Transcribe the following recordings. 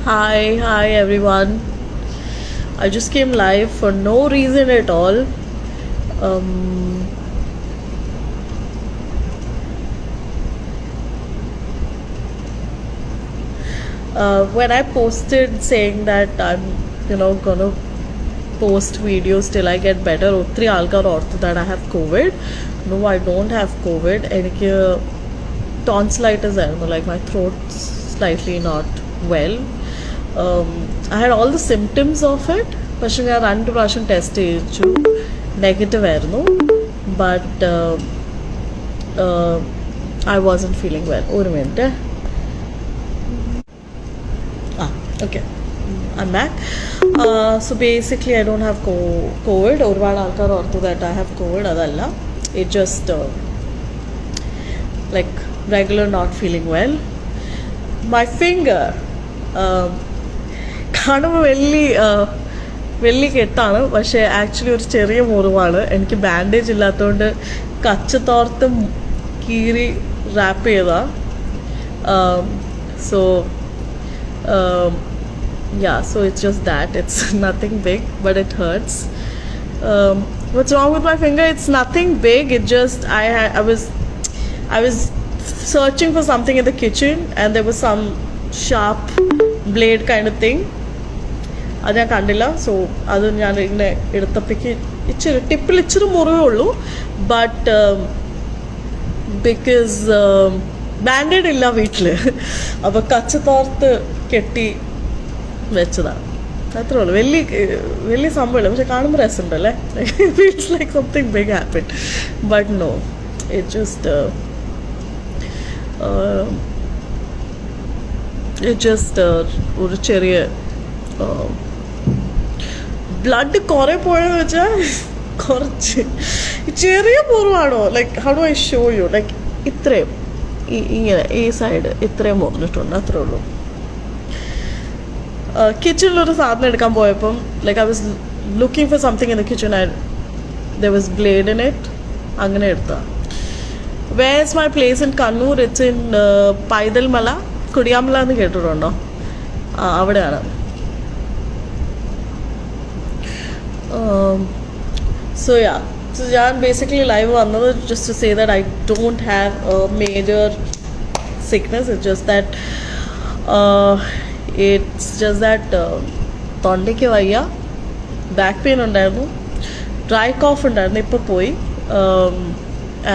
Hi everyone. I just came live for no reason at all. Um, when I posted saying that I'm, gonna post videos till I get better, ഒത്തിരി ആൾക്കാർ ഓർത്തു that I have COVID. No, I don't have COVID. എനിക്ക് tonsillitis ആയിരുന്നു, like my throat's slightly not well. Um, I had all the symptoms of it. പക്ഷെ ഞാൻ 2 പ്രാവശ്യം test ചെയ്യിച്ചു, negative ആയിരുന്നു. But I wasn't feeling well. ഒരു minute. Okay. I'm back. So basically I don't have COVID. ഒരുപാട് ആൾക്കാർ ഓർത്തു that I have COVID. അതല്ല, it just like regular not feeling well. My finger കാണുമ്പോൾ വലിയ കെട്ടാണ്, പക്ഷേ ആക്ച്വലി ഒരു ചെറിയ മുറിവാണ്. എനിക്ക് ബാൻഡേജ് ഇല്ലാത്തതുകൊണ്ട് കച്ചത്തോർത്ത് കീറി റാപ്പ് ചെയ്താ. So yeah, so it's just that. It's nothing big, but it hurts. What's wrong with my finger? It's nothing big. It just I was searching for something in the kitchen and there was some sharp blade kind of thing. അത് ഞാൻ കണ്ടില്ല. So അത് ഞാൻ ഇങ്ങനെ എടുത്തപ്പോഴേക്ക് ടിപ്പിൽ ഇച്ചിരി മുറിവേ ഉള്ളൂ. But because band-aid ഇല്ല വീട്ടിൽ, അപ്പോൾ കച്ചത്തോർത്ത് കെട്ടി വെച്ചതാണ്. അത്രേ ഉള്ളൂ. വലിയ സംഭവമില്ല, പക്ഷെ കാണുമ്പോൾ രസമുണ്ടല്ലേ. Feels like something big happen. But no, it just ഒരു ചെറിയ ബ്ലഡ് കുറേ പോയെന്ന് വെച്ചാൽ കുറച്ച് ചെറിയ മുറിവാണോ, like how do I show you, like ഇത്രയും ഇങ്ങനെ ഈ സൈഡ് ഇത്രയും മുറിഞ്ഞിട്ടുണ്ട്, അത്രേ ഉള്ളൂ. കിച്ചണിലൊരു സാധനം എടുക്കാൻ പോയപ്പം, like I was looking for something in the kitchen and there was blade in it. അങ്ങനെ എടുത്താ. Where is my place in Kannur? It's in Paithalmala. Kudiyamala എന്ന് കേട്ടിട്ടുണ്ടോ? അവിടെയാണ്. So yeah, so ഞാൻ basically live വന്നത് just to say that I don't have a major sickness. It's just that തൊണ്ടയ്ക്ക് വയ്യ, back pain ഉണ്ടായിരുന്നു, ഡ്രൈ കോഫ് ഉണ്ടായിരുന്നു, ഇപ്പോൾ പോയി.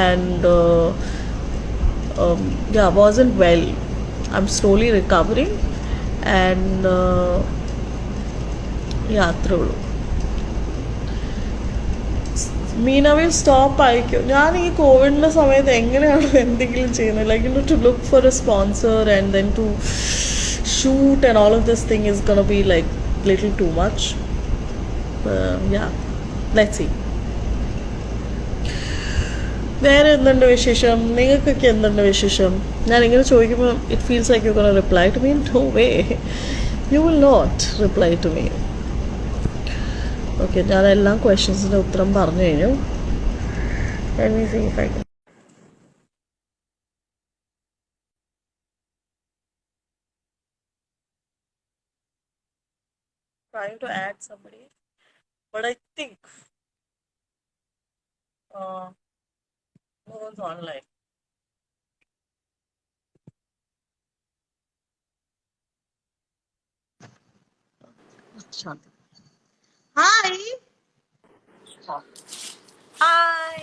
And yeah, wasn't well. I'm slowly recovering and yeah, അത്രേ ഉള്ളൂ. മീന വിൽ സ്റ്റോപ്പ് ആയിരിക്കും. ഞാൻ ഈ കോവിഡിൻ്റെ സമയത്ത് എങ്ങനെയാണ് എന്തെങ്കിലും ചെയ്യുന്നത്, like to look for a sponsor and then to shoot and all of this thing is gonna be like little too much. Yeah, let's see. വേറെ എന്തുണ്ട് വിശേഷം? നിങ്ങൾക്കൊക്കെ എന്തുണ്ട് വിശേഷം? ഞാനിങ്ങനെ ചോദിക്കുമ്പോൾ it feels like you gonna reply to me. No way, you will not reply to me. Okay, ഞാൻ എല്ലാ ക്വസ്റ്റ്യൻസിൻ്റെ ഉത്തരം പറഞ്ഞു കഴിഞ്ഞു. Let me see if I can. Trying to add somebody, but I think no one's online. Shanti. Hi. Hi.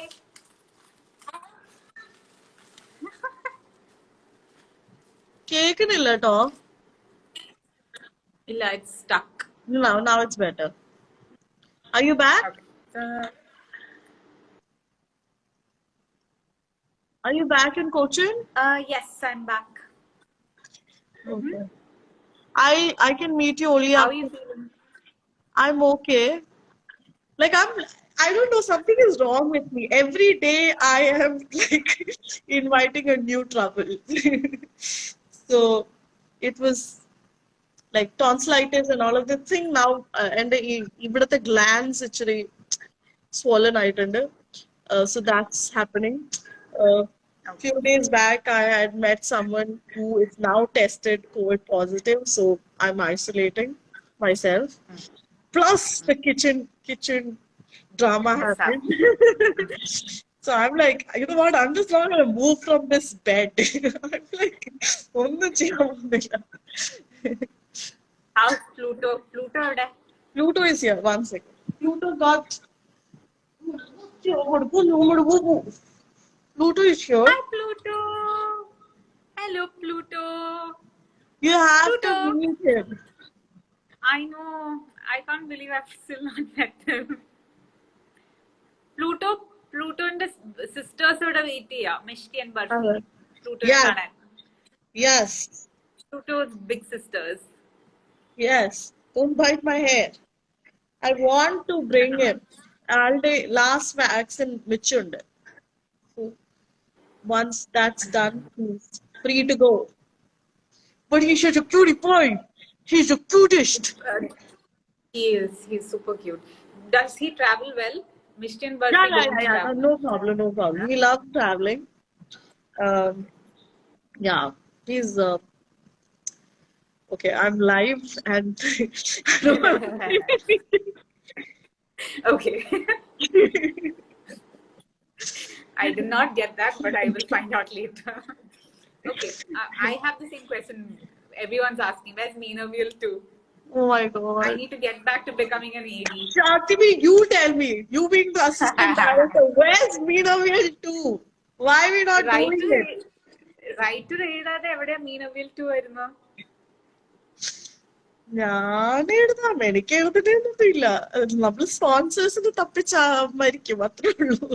കേൾക്കുന്നില്ല കേട്ടോ. Illa, it's stuck. Now it's better. Are you back? Okay. Are you back in Cochin? Yes, I'm back. Okay. I can meet you only How are after. you feeling? I'm okay. Like I don't know, something is wrong with me. Every day I am like inviting a new trouble. So it was like tonsillitis and all of the thing now, and ഇവിടുത്തെ glands actually swollen ആയിട്ടുണ്ട്. So that's happening. Okay. Few days back, I had met someone who is now tested COVID positive, so I'm isolating myself. Plus the kitchen drama This happened. happened. So I'm like, you know what? I'm just not gonna move from this bed. I'm like, ഒന്നും ചെയ്യാൻ പോകുന്നില്ല. How's Pluto? Pluto എവിടെ? Pluto is here. One second. Pluto got. Pluto is here. Hi, Pluto. Hello, Pluto. You have to Pluto. meet him. I know. I can't believe I've still not met him. Plutoന്റെ sisters ഇവിടെ wait ചെയ്യാം, Mishti and Barfi. പ്ലൂട്ടോനെ Yeah. കാണാൻ. Yes. Pluto's big sisters. Yes. Don't bite my hair. I want to bring him. Already last vaccine Michund. So once that's done, he's free to go. But he's such a cutie pie. He's the cutest. He's super cute. Does he travel well? Mishti and Burfi Yeah, yeah, don't yeah, yeah. travel. No problem, no problem. He loves traveling. Um, yeah, he's okay. I'm live and I don't Okay. I did not get that, but I will find out later. Okay. I have the same question. Everyone's asking, where's Meenaville too? Oh my I God. need to get back to becoming an AD. Shantini, you tell me. You being the assistant director, where's Meenaville too? Why are we not doing it? Writer എഴുതാതെ എവിടെയാ Meenavial to വരുന്നു? ഞാൻ എഴുതാം, എനിക്ക് എഴുതുന്നൊന്നുമില്ല. നമ്മള് സ്പോൺസേഴ്സിന് തപ്പിച്ചാ മരിക്കും, അത്രേ ഉള്ളൂ.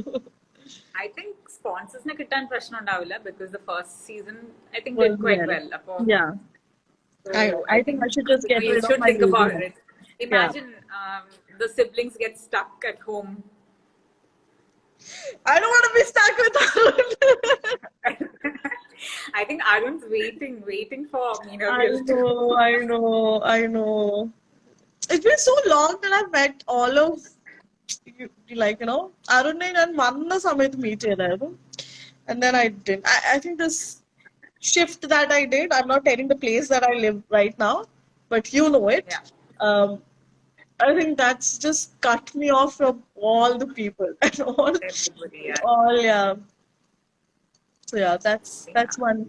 I think സ്പോൺസേഴ്സിനെ കിട്ടാൻ പ്രശ്നം ഉണ്ടാവില്ല, because the first season I think did quite well. അപ്പൊ Yeah. I think I should just get you rid of should my think about baby. it. Imagine the siblings get stuck at home. I don't want to be stuck with Arun. I think Arun's waiting for I Meenaville too. I know. It's been so long that I've met all of you, like, you know, Arun and Manna Samit meet here. And then I didn't. I think this shift that I did, I'm not telling the place that I live right now, but you know it. Yeah. I think that's just cut me off from all the people and Everybody, yeah. all, yeah. So yeah, that's one.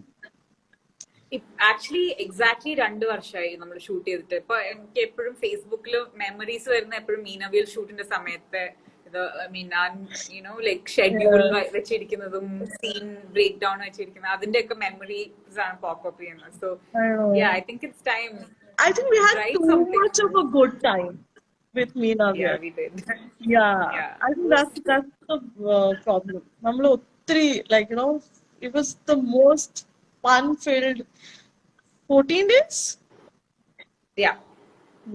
Actually exactly 2 വർഷമായി നമ്മൾ shoot ചെയ്തിട്ട്. ഇപ്പൊ എനിക്ക് എപ്പോഴും ഫേസ്ബുക്കിൽ memories വരുന്ന എപ്പോഴും മീനവിൽ ഷൂട്ടിന്റെ സമയത്ത് ഇത് ലൈക് ഷെഡ്യൂൾ വെച്ചിരിക്കുന്നതും സീൻ ബ്രേക്ക് ഡൗൺ വെച്ചിരിക്കുന്നത് അതിന്റെ ഒക്കെ മെമ്മറീസ് ആണ് പോപ്പപ്പ് ചെയ്യുന്നത്. So I think it's time. I think we had too much of a good time with Meena. Yeah, we did. Yeah, Yeah. I think that's the problem. Namlo three, like, you know, it was the most fun-filled 14 days. Yeah.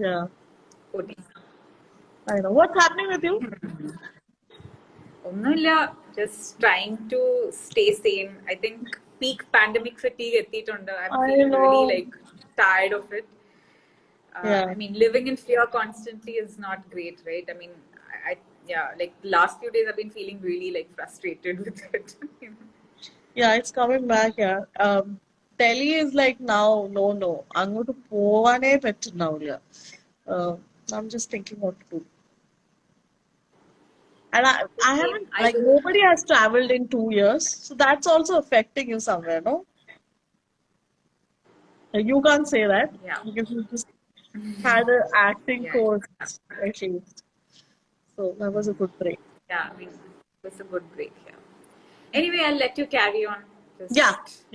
Yeah, 14. I know. What's happening with you? ഒന്നുമില്ല, just trying to stay same. I think peak pandemic fatigue എത്തിയിട്ടുണ്ട്. I I feel know. Really like tired of it. Yeah. I mean, living in fear constantly is not great, right? I mean, like the last few days I've been feeling really like frustrated with it. Yeah, it's coming back. Yeah. Delhi is like now, no. അങ്ങോട്ട് പോവാനേ പറ്റുന്നുണ്ടാവില്ല. I'm just thinking what to do. And I haven't, like, nobody has traveled in 2 years, so that's also affecting you somewhere, no? You can't say that Yeah. because you just had an acting Yeah. course at least. So that was a good break. Yeah, I mean, it was a good break. Yeah. Anyway, I'll let you carry on. Just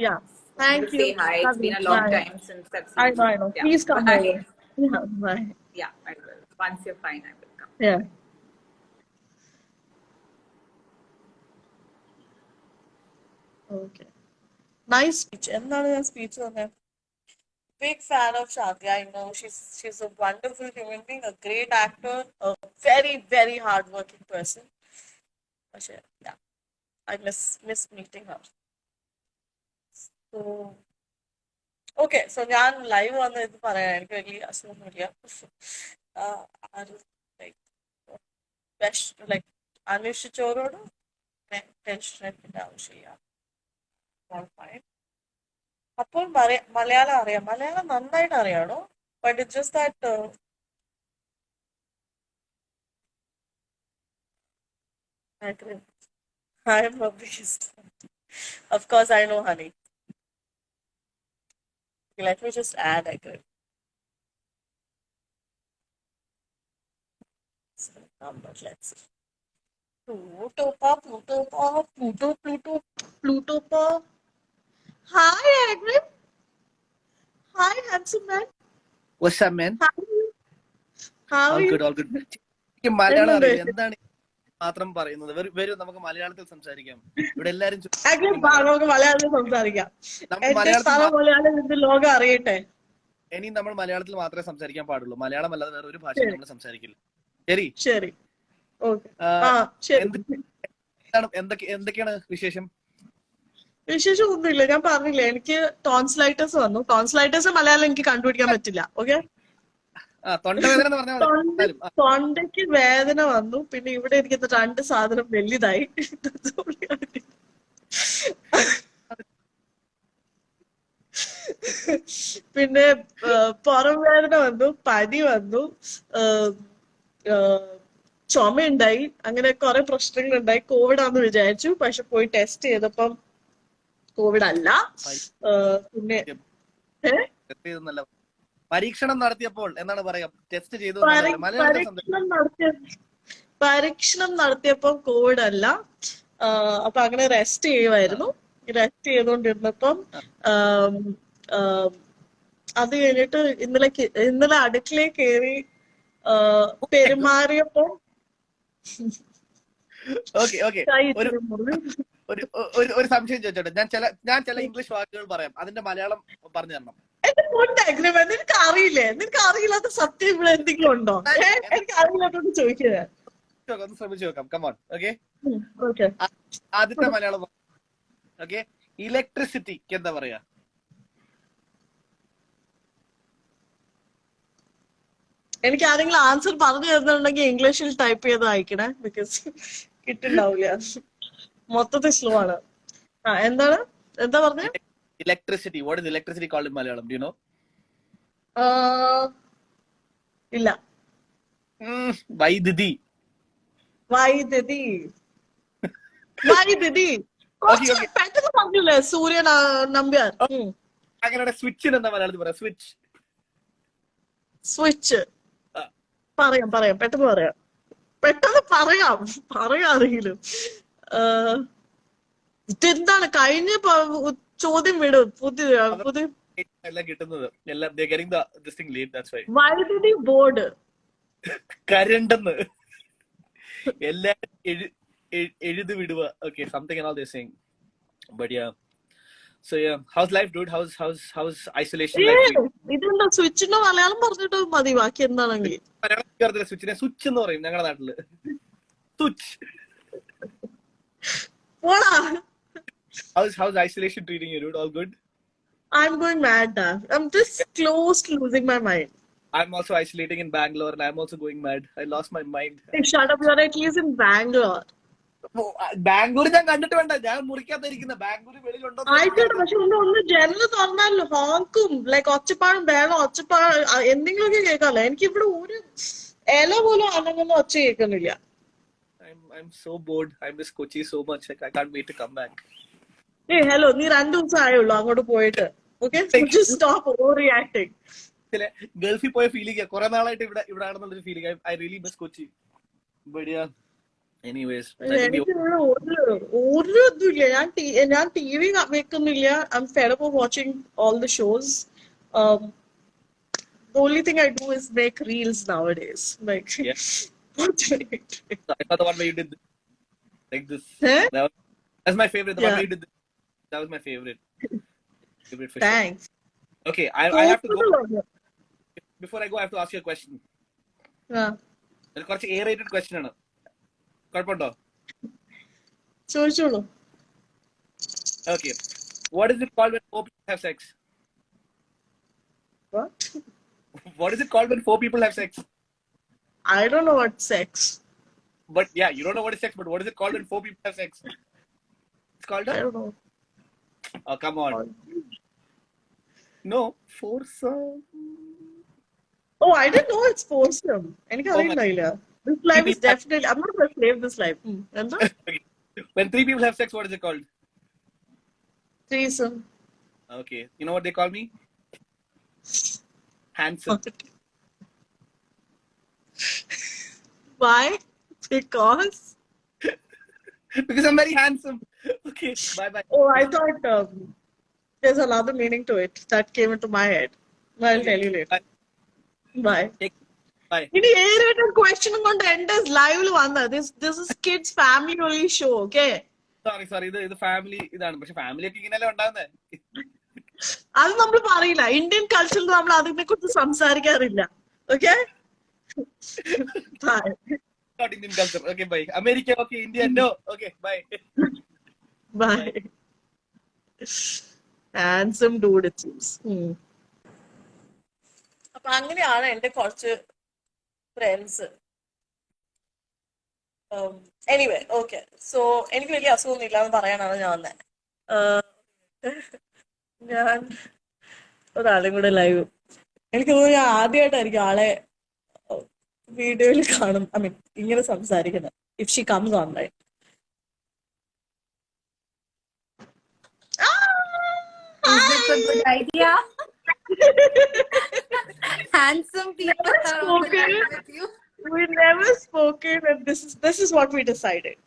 Yeah. Thank to you. say hi. It's been a long Bye. time since I've seen I you. know. Yeah. Please come Bye. over. Yeah, bye. Yeah, I will. Once you're fine, I will come. Yeah. Okay. Nice speech. എന്താണ് ഞാൻ speech പറഞ്ഞത്? Big fan of Shanti. I know she's a wonderful human being, a great actor, a very, very hardworking person. But yeah, I miss meeting her. So okay, so ഞാൻ live വന്ന് ഇത് പറയാൻ എനിക്ക് വലിയ അസുഖമൊന്നുമില്ല. Like അന്വേഷിച്ചവരോട് tension എടുക്കേണ്ട ആവശ്യമില്ല. All fine. അപ്പോൾ മലയാളം അറിയാം. മലയാളം നന്നായിട്ട് അറിയാണോ? But it's just that acronym. I am a beast. Of course, I know, honey. Let me just add acronym. So, number, let's see. Pluto pa, Pluto pa, Pluto, Pluto, Pluto pa. Hi, acronym. Hi, handsome man. What's up, man? How are you? How are All you? good, all good. എനിക്ക് മലയാളം എന്തുണ്ട് അറിയില്ല. വിശേഷം? എന്താണ് മാത്രം പറയുന്നത്? വരും നമുക്ക് മലയാളത്തിൽ സംസാരിക്കാം. ഇവിടെ എല്ലാരും ആക്ച്വലി മലയാളം. നമുക്ക് മലയാളത്തിൽ സംസാരിക്കാം. നമ്മൾ എന്റെ മലയാളത്തിൽ സ്ഥല മലയാളം ഇത് ലോകം അറിയട്ടെ. ഇനി നമ്മൾ മലയാളത്തിൽ മാത്രമേ സംസാരിക്കാൻ പാടുള്ളൂ. മലയാളം അല്ലാതെ വേറെ ഒരു ഭാഷയും ശരി നമ്മൾ സംസാരിക്കില്ല. ശരി. ശരി ഓക്കെ. ആ, ആ ശരി. എന്തൊക്കെയാണ് വിശേഷം? വിശേഷം ഒന്നുമില്ല. ഞാൻ പറഞ്ഞില്ലേ എനിക്ക് ടോൺസിലൈറ്റസ് വന്നു. ടോൺസിലൈറ്റസ് മലയാളം എനിക്ക് കണ്ടുപിടിക്കാൻ പറ്റില്ല. ഓക്കെ. തൊണ്ടവേദന എന്ന് പറഞ്ഞാൽ മതി. തൊണ്ടയ്ക്ക് വേദന വന്നു. പിന്നെ ഇവിടെ ഇരിക്കുന്ന രണ്ട് സാധനം വലുതായി. പിന്നെ പുറം വേദന വന്നു, പനി വന്നു, ചുമയുണ്ടായി. അങ്ങനെ കുറെ പ്രശ്നങ്ങൾ ഉണ്ടായി. കോവിഡ് ആണെന്ന് വിചാരിച്ചു. പക്ഷെ പോയി ടെസ്റ്റ് ചെയ്തപ്പം കോവിഡ് അല്ല. പിന്നെ പരീക്ഷണം നടത്തിയപ്പോൾ എന്നാണ് പറയാ, ടെസ്റ്റ് ചെയ്തു. പരീക്ഷണം നടത്തിയപ്പം കോവിഡ് അല്ല. അപ്പൊ അങ്ങനെ റെസ്റ്റ് ചെയ്യുമായിരുന്നു. റെസ്റ്റ് ചെയ്തോണ്ടിരുന്നപ്പം അത് കഴിഞ്ഞിട്ട് ഇന്നലെ അടുക്കളയിൽ കയറി പെരുമാറിയപ്പോ ഒരു സംശയം ചോദിച്ചോട്ടെ. ഞാൻ ചില ഇംഗ്ലീഷ് വാക്കുകൾ പറയാം, അതിന്റെ മലയാളം പറഞ്ഞു തരണം. എന്റെ പൊണ്ണ നിനക്ക് അറിയില്ലേ? നിനക്ക് അറിയില്ലാത്ത സത്യം ഇവിടെ എന്തെങ്കിലും ഉണ്ടോ? എനിക്ക് അറിയില്ലാത്തോണ്ട് ചോദിക്കുക. ഒന്ന് ശ്രമിച്ചു നോക്കാം. കമോൺ. ഓക്കെ. ഓക്കെ. ആദ്യത്തെ മലയാളം. ഓക്കെ. ഇലക്ട്രിസിറ്റിക്ക് എന്താ പറയാ? എനിക്ക് ആരെങ്കിലും ആൻസർ പറഞ്ഞു തരുന്നുണ്ടെങ്കിൽ ഇംഗ്ലീഷിൽ ടൈപ്പ് ചെയ്ത് അയക്കണേ. ബിക്കോസ് കിട്ടുണ്ടാവില്ല. മൊത്തത്തിൽ സ്ലോ ആണ്. എന്താണ് എന്താ പറഞ്ഞ? Electricity. What is electricity called in Malayalam? Do you know? ഇല്ല. വൈദ്യുതി. വൈദ്യുതി. വൈദ്യുതി പെട്ടെന്ന് പറഞ്ഞില്ലേ സൂര്യൻ നമ്പ്യാർ. അങ്ങനെ സ്വിച്ചിന് എന്താ മലയാളത്തിൽ പറയാം? സ്വിച്ച്. സ്വിച്ച്. പറയാം പെട്ടെന്ന് പറയാം ആരെങ്കിലും. ഇതെന്താണ് കഴിഞ്ഞ ചോദ്യം വിടും. പുതിയ എല്ലാം കിട്ടുന്നത് വൈദ്യുതി ബോർഡ്. കരണ്ടെന്ന് എല്ലാം എഴുതി വിടുക. Okay, something and all they're saying. But yeah. So yeah, how's life, dude? How's isolation life? ഇതെന്താ സ്വിച്ചിന്റെ മലയാളം പറഞ്ഞിട്ട് മതി, ബാക്കി എന്താണെങ്കിൽ. മലയാളം സ്വിച്ചിനെ സ്വിച്ച് എന്ന് പറയും ഞങ്ങളുടെ നാട്ടില്. Switch. How's isolation treating you, dude? All good? I'm going mad. I'm just close to losing my mind. I'm also isolating in Bangalore and I'm also going mad. I lost my mind. Hey, shut up. You're at least in Bangalore. Bangalore ഞാൻ കണ്ടിട്ട് വേണ്ട, ഞാൻ മുറിക്കാതിരിക്കുന്ന. ബാംഗ്ലൂർ വെളിയിലുണ്ടോ? ആയിക്കോട്ടെ, പക്ഷെ ഒന്ന് ജനൽ തുറന്നാൽ ഹോങ്കും like ഒച്ചപ്പാടും വേണം. എന്തെങ്കിലുമൊക്കെ കേൾക്കാമല്ലോ. എനിക്ക് ഇവിടെ ഒരു ഇല പോലും അനങ്ങുന്ന ഒച്ച കേൾക്കുന്നില്ല. I'm so bored. I miss Kochi so much. Like, I can't wait to come back. Hey, hello. നീ 2 ദിവസം ആയുള്ളൂ അങ്ങോട്ട് പോയിട്ട്. Okay? So just stop overreacting. ഗൾഫിൽ പോയ ഫീലിംഗ് കുറെ നാളായിട്ട് ഇവിടെ ആണെന്നുള്ളൊരു feeling. I really miss Kochi. But yeah. Anyways, എനിക്ക് ഒരു ഇതുമില്ല. ഞാൻ TV വെക്കുന്നില്ല. I'm fed up of watching all the shows. The only thing I do is make reels nowadays. Like, yeah. I saw the one where you did like this. Huh? That's my favorite. The one where you did this. That was my favorite. For Thanks. Sure. Okay, I have to go. Before I go, I have to ask you a question. കുറച്ച് A-rated question ആണ്. കുഴപ്പമുണ്ടോ? ചോദിച്ചോളൂ. Okay. What is it called when 4 people have sex? What? What is it called when 4 people have sex? I don't know what sex. But yeah, you don't know what is sex, but what is it called when 4 people have sex? It's called I don't know. Oh, come on. No, foursome. Oh, I didn't know it's foursome. Oh my. This life is definitely. I'm not going to slave this life. And Okay. When three people have sex, what is it called? threesome. Okay. You know what they call me? Handsome. Why? Because. Because I'm very handsome. Okay. Bye bye. Oh, I thought there's another meaning to it that came into my head. I'll Okay. tell you later. Bye. Bye. ഇനി ഏതൊരു ക്വസ്റ്റ്യനും കൊണ്ട് എന്റെ ലൈവിൽ വന്നത് this is kids family only show okay sorry ഇത് family ഇതാണ്. പക്ഷെ ഫാമിലി ഒക്കെ ഇങ്ങനെയല്ലേ ഉണ്ടാകുന്നത്. അത് നമ്മൾ പറയില്ല. ഇന്ത്യൻ കൾച്ചറിൽ നമ്മൾ അതിനെ കുറിച്ച് സംസാരിക്കാറില്ല. Okay bye. Not Indian culture. Okay, bye. America, okay. India, no. Okay, bye. Bye. Handsome dude it seems. അപ്പൊ അങ്ങനെയാണ് എന്റെ കുറച്ച് ഫ്രണ്ട്സ്. Anyway okay. സോ എനിക്ക് വലിയ അസുഖമൊന്നും ഇല്ലാന്ന് പറയാനാണ് ഞാൻ വന്നത്. ഞാൻ ഒരാളും കൂടെ ലൈവ് എനിക്ക് തോന്നുന്നു ഞാൻ ആദ്യമായിട്ടായിരിക്കും ആളെ വീഡിയോയിൽ കാണും. ഐ മീൻ ഇങ്ങനെ സംസാരിക്കുന്നത്. If Xi comes online. Is this a good idea? Handsome people are on the line with you. We never spoken, and this is what we decided.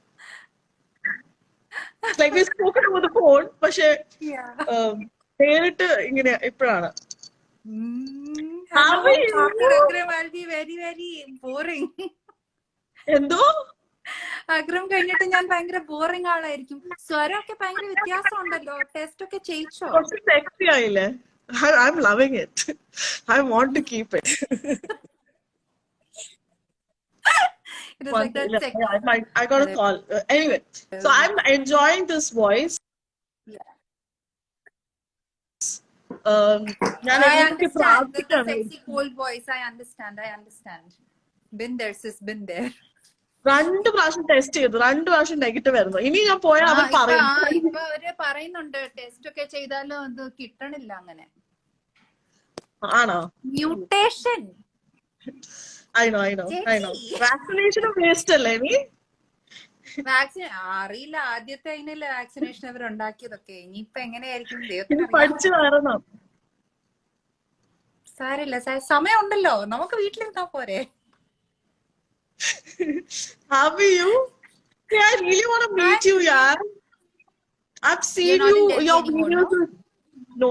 Like we spoken over the phone, പക്ഷേ നേരിട്ട് ഇങ്ങനെ ഇപ്പോഴാണ്. Hello, Akram, I'll be very, very boring. എന്തോ അഗ്രം കഴിഞ്ഞിട്ട് ഞാൻ ഭയങ്കര boring ആളായിരിക്കും. സ്വരമൊക്കെ ഭയങ്കര വ്യത്യാസം ഉണ്ടല്ലോ. ടെസ്റ്റ് ഒക്കെ ചെയ്യിച്ചോ? കുറച്ച് സെക്സി ആയില്ലേ? I'm loving it. I want to keep it. It is like that I got a call. Anyway, so I'm enjoying this voice. ഞാൻ I എനിക്ക് understand. That's a പ്രാർത്ഥിക്കണം. sexy cold voice. I understand. Been there, sis, been there. 2 പ്രാവശ്യം test ചെയ്തു. 2 പ്രാവശ്യം negative ആയിരുന്നു. ഇനി ഞാൻ പോയാൽ അവർ പറയും. ഇപ്പൊ അവര് പറയുന്നുണ്ട് ടെസ്റ്റ് ഒക്കെ ചെയ്താലും അത് കിട്ടണില്ല. അങ്ങനെ ആണോ? മ്യൂട്ടേഷൻ. I know. വാക്സിനേഷനും വേസ്റ്റ് അല്ലേ നീ? വാക്സിൻ അറിയില്ല. ആദ്യത്തെ അതിനല്ലേ വാക്സിനേഷൻ അവർ ഉണ്ടാക്കിയതൊക്കെ. ഇനിയിപ്പൊ എങ്ങനെയായിരിക്കും ഇനി ദൈവത്തിന് പഠിച്ചു വരണം. സാരില്ല, സമയം ഉണ്ടല്ലോ. നമുക്ക് വീട്ടിലിരുന്നാ പോരെ. How are you? Yeah, I really want to meet you, yaar. I've seen You're not you, in Delhi your anymore, videos. No,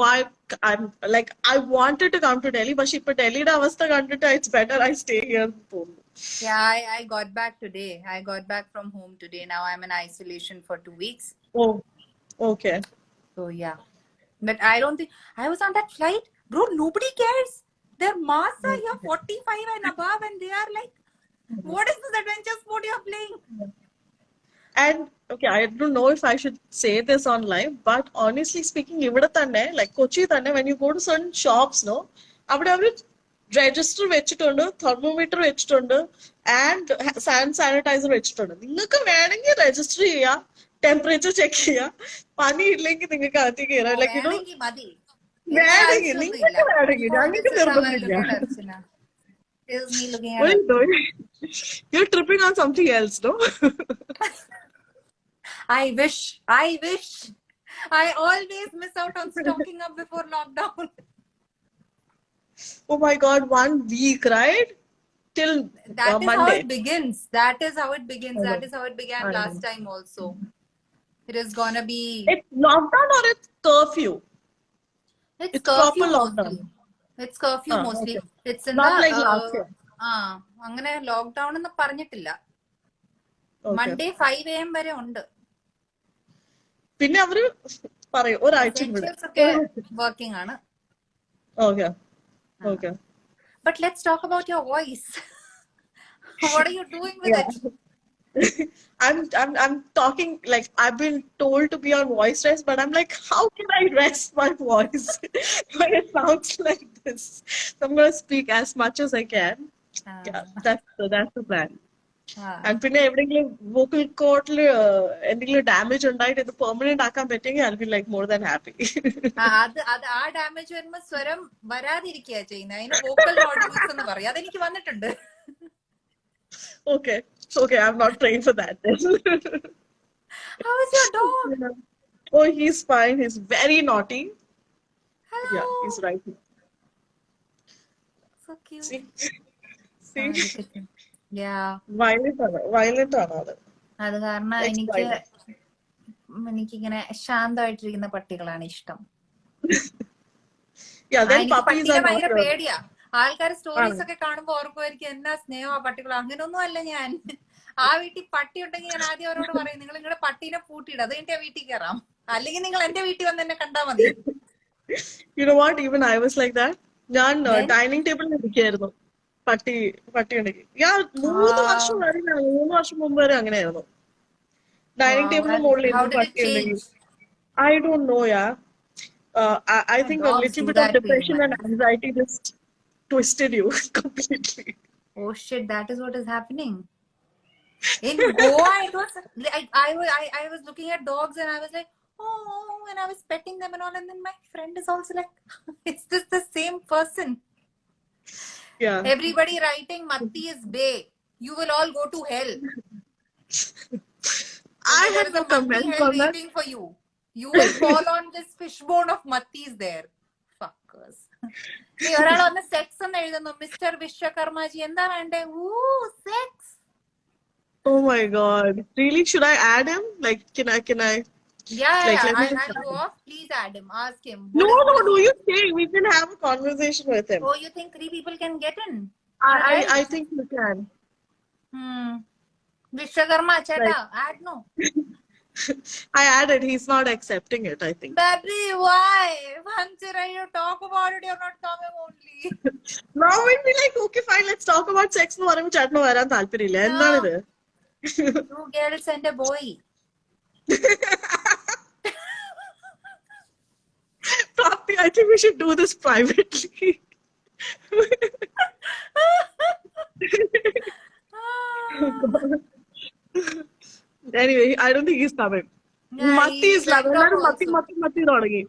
I'm like I wanted to come to Delhi, but if Delhi da avastha kandita, it's better I stay here. Yeah, I got back today. I got back from home today. Now I'm in isolation for 2 weeks. Oh, okay. So yeah, but I don't think I was on that flight, bro. Nobody cares. Their masks are here 45 and above, and they are like, what is this adventure sport you're playing? And okay, I don't know if I should say this on live, but honestly speaking, ഇവിടെ തന്നെ like Kochi തന്നെ, when you go to certain shops, no, അവിടെ അവര് register വെച്ചിട്ടുണ്ട്, thermometer വെച്ചിട്ടുണ്ട്, and hand sanitiser വെച്ചിട്ടുണ്ട്. നിങ്ങൾക്ക് വേണമെങ്കിൽ രജിസ്റ്റർ ചെയ്യാം, ടെമ്പറേച്ചർ ചെക്ക് ചെയ്യാം. പനി ഇല്ലെങ്കിൽ നിങ്ങൾക്ക് അകത്തേക്ക് കയറാം. ലൈക്ക് വേണമെങ്കിൽ മതി. വേണമെങ്കിൽ നിങ്ങൾക്ക് വേണമെങ്കിൽ, ഞങ്ങൾക്ക് നിർബന്ധമില്ല. Is me looking What at are you doing? You're tripping on something else, no? I wish. I always miss out on stocking up before lockdown. Oh my God, 1 week, right? Till That is Monday. how it begins. That is how it began last time also. It is gonna be. It's lockdown or it's curfew? It's proper curfew lockdown. mostly. It's curfew mostly. Okay. It's in Not the like last year. അങ്ങനെ lockdown എന്ന് പറഞ്ഞിട്ടില്ല. Okay. Monday 5 AM വരെ ഉണ്ട്. പിന്നെ അവര് പറയും ഒരാഴ്ച കൂടെ വർക്കിംഗ് ആണ്. Okay. But let's talk about your voice. What are you doing with it? I'm talking like I've been told to be on voice rest, but I'm like, how can I rest my voice when it sounds like this? So I'm gonna speak as much as I can. Yeah, that's the plan. And പിന്നെ എവിടെയെങ്കിലും vocal cord എന്തെങ്കിലും damage ഉണ്ടായിട്ട് ഇത് permanent ആക്കാൻ പറ്റുമെങ്കിൽ I'll be like more than happy. അത് ആ damage വരുമ്പോ സ്വരം വരാതിരിക്കുക ചെയ്യുന്നത്. അതിന് വോക്കൽ നോഡ്യൂൾസ് എന്ന് പറയും. അതെനിക്ക് വന്നിട്ടുണ്ട്. Okay, I'm not trained for that then. How is your dog? Oh, he's fine. He's very naughty. Hello. Yeah, he's right. So cute. See? Ah, look at him. Yeah. Violent ആണ് അത്. അത് കാരണം എനിക്കിങ്ങനെ ശാന്തമായിട്ടിരിക്കുന്ന പട്ടികളാണ് ഇഷ്ടം. Yeah, then എനിക്ക് puppies പട്ടിയെ are ഭയങ്കര not പേടിയാ. ആൾക്കാർ സ്റ്റോറീസ് ഒക്കെ കാണുമ്പോ ഓർക്കുമായിരിക്കും എന്നാ സ്നേഹം ആ പട്ടികൾ. അങ്ങനെയൊന്നും അല്ല ഞാൻ. ആ വീട്ടിൽ പട്ടി ഉണ്ടെങ്കിൽ ഞാൻ ആദ്യം അവരോട് പറയും നിങ്ങൾ നിങ്ങളുടെ പട്ടീനെ പൂട്ടിയിടും, അത് കഴിഞ്ഞിട്ട് ആ വീട്ടിൽ കയറാം. അല്ലെങ്കിൽ നിങ്ങൾ എന്റെ വീട്ടിൽ വന്ന് എന്നെ കണ്ടാ മതി. You know what? Even I was like that. ഞാൻ ഡൈനിങ് ടേബിളിൽ ഇരിക്കുകയായിരുന്നു പട്ടി ഉണ്ടെങ്കിൽ. ഞാൻ 3 വർഷം മുമ്പ് വരെ അങ്ങനെയായിരുന്നു. ഡൈനിങ് ടേബിളിന് മുകളിൽ How ഇരുന്ന് did it പട്ടി ഉണ്ടെങ്കിൽ. change? I don't know, yeah. I think a Dogs little do bit of that to depression and humans. anxiety just twisted you completely. Oh shit, that is what is happening. In Goa, it was I was looking at dogs and I was like, oh, and I was petting them and all, and then my friend is also like, it's just the same person. Yeah. Everybody writing Matti is bae. You will all go to hell. I There had is no a Matti comment hell on that. waiting for you. You will fall on this fishbone of Mattis there. Fuckers. See, ഒരാൾ വന്ന് sex എന്ന് എഴുതുന്നു. Mister വിശ്വകർമാജി എന്താ വേണ്ടേ? Sex. Oh my god. Really? Should I add him? Like, can I? Yeah, Like, let me I'll just- go off. Please add him. Ask him. No, do you say we can have a conversation with him? Oh, you think 3 people can get in? I think you can. Vishwakarma, cheta, add no. I added. He's not accepting it, I think. Baby, why? Vanchira, you talk about it, you're not coming only. Now we'll be like, okay, fine, let's talk about sex. No, I'm chat no varan താല്പര്യമില്ല. എന്താണ് ഇത്? 2 girls and a boy. Prapti, I think we should do this privately. Anyway, I don't think he's coming. Yeah, Matti is he's like like, that Matti തുടങ്ങി.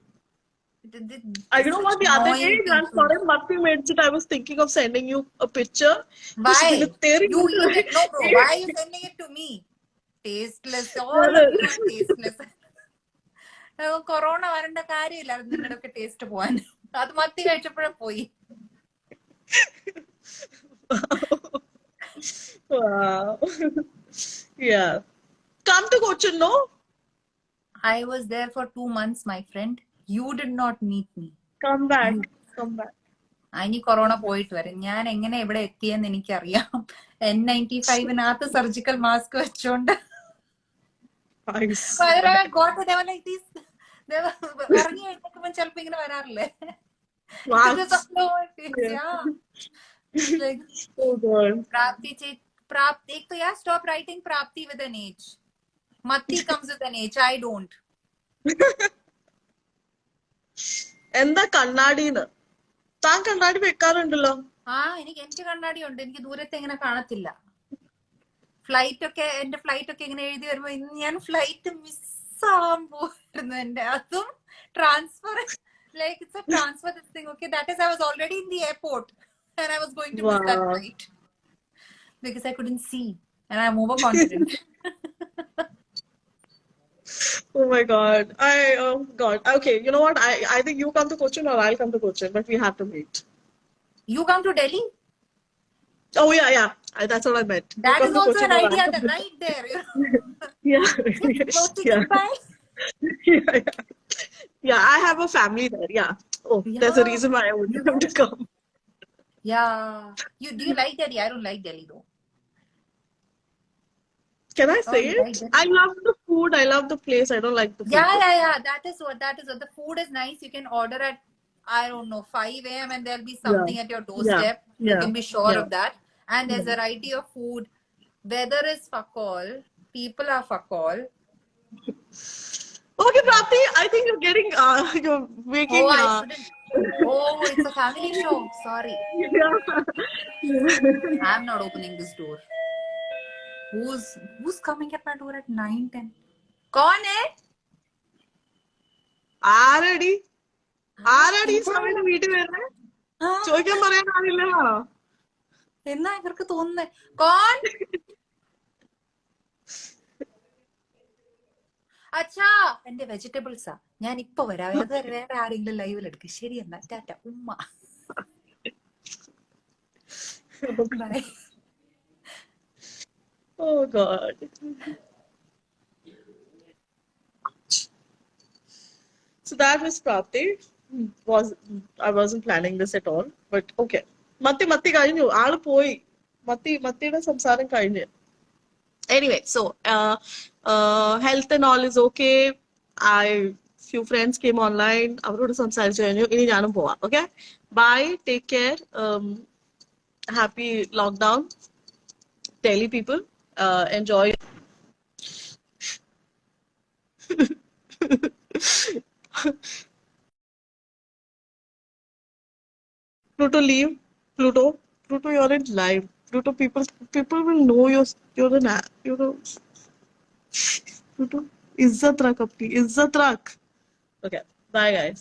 I don't know what the other day, ഞാൻ കുറെ മത്തി മേടിച്ചിട്ട് I was thinking of sending you a picture. Why? You eat it. No, bro. Why are you sending it to me? Tasteless. All of you are tasteless. Corona വരേണ്ട കാര്യമില്ലായിരുന്നു നിങ്ങളുടെയൊക്കെ taste പോവാൻ. അത് മത്തി കഴിച്ചപ്പോഴേ പോയി. Wow. Yeah. Come to Cochin, no? I was there for 2 months, my friend. You did not meet me. Come back. ഇനി corona പോയിട്ട് വരും. ഞാൻ എങ്ങനെ ഇവിടെ എത്തിയെന്ന് എനിക്കറിയാം. N95 സർജിക്കൽ മാസ്ക് വെച്ചോണ്ട് Nice. ഇറങ്ങി എഴുന്നേക്കുമ്പോ ചിലപ്പോ ഇങ്ങനെ വരാറില്ലേ? Wow. Oh God. Prapti, ek to yaar, stop writing Prapti with an H. Matti comes with an H. I don't. എന്താ കണ്ണാടിന്ന്? താൻ കണ്ണാടി വെക്കാറുണ്ടല്ലോ. എനിക്ക് കണ്ണാടി ഉണ്ട്. എനിക്ക് ദൂരത്തെ ഇങ്ങനെ കാണത്തില്ല. എന്റെ ഫ്ലൈറ്റ് ഒക്കെ ഇങ്ങനെ എഴുതി വരുമ്പോ ഇന്ന് ഞാൻ ഫ്ലൈറ്റ് മിസ്സാവാൻ പോയിരുന്നു. എന്റെ അതും transfer like it's a transfer this thing. Okay, that is I was already in the airport and I was going to miss that flight because I couldn't see and I'm overconfident. Oh my God. Oh God. Okay, you know what? I think you come to Cochin or I'll come to Cochin, but we have to meet. You come to Delhi? Oh yeah. That's what I meant. That is also an idea right there. Yeah. Yeah. Yeah, I have a family there. Yeah. Oh, Yeah. there's a reason why I wouldn't have to come. Yeah. Do you like Delhi? I don't like Delhi though. Can I say you it? like Delhi? I love the food. I love the place. I don't like the food. Yeah. That is what. The food is nice. You can order at, I don't know, 5 a.m. and there'll be something at your doorstep. You can be sure of that. And there's a variety of food. Weather is fuck all. People are fuck all. Okay, Prapti, I think you're making. Oh, I shouldn't. Oh, it's a family show. Sorry. Yeah. I'm not opening this door. who's coming at my door at 9:10? कौन है? ആരടി ആരാടി ഈ സമയത്ത് വീട്ടിൽ വരുന്നത്? ആ, ചോദിക്കാൻ പറയാൻ ആരില്ലാണോ? എന്നാ ഇവർക്ക് തോന്നുന്നേ കോൺ അച്ഛാ എന്റെ വെജിറ്റബിൾസാ ഞാൻ ഇപ്പൊ വരാം അതുവരെ വേറെ ആരെങ്കിലും ലൈവിൽ എടുക്കും ശരി എന്നാ ടാറ്റ ഉമ്മ by Oh God. So that was Prapti. I wasn't planning this at all, but okay. മത്തി കഴിഞ്ഞു ആള് പോയി മത്തിയുടെ സംസാരം കഴിഞ്ഞു. Anyway, so health and all is okay. Few friends came online. അവരോട് സംസാരിച്ചു കഴിഞ്ഞു. ഇനി ഞാനും പോവാം. Okay? Bye. Take care. Happy lockdown. Delhi people. Enjoy. Pluto, leave. Pluto, you're in live. Pluto, people will know you're an Pluto, इज्जत रख अपनी, इज्जत रख. Okay, bye guys.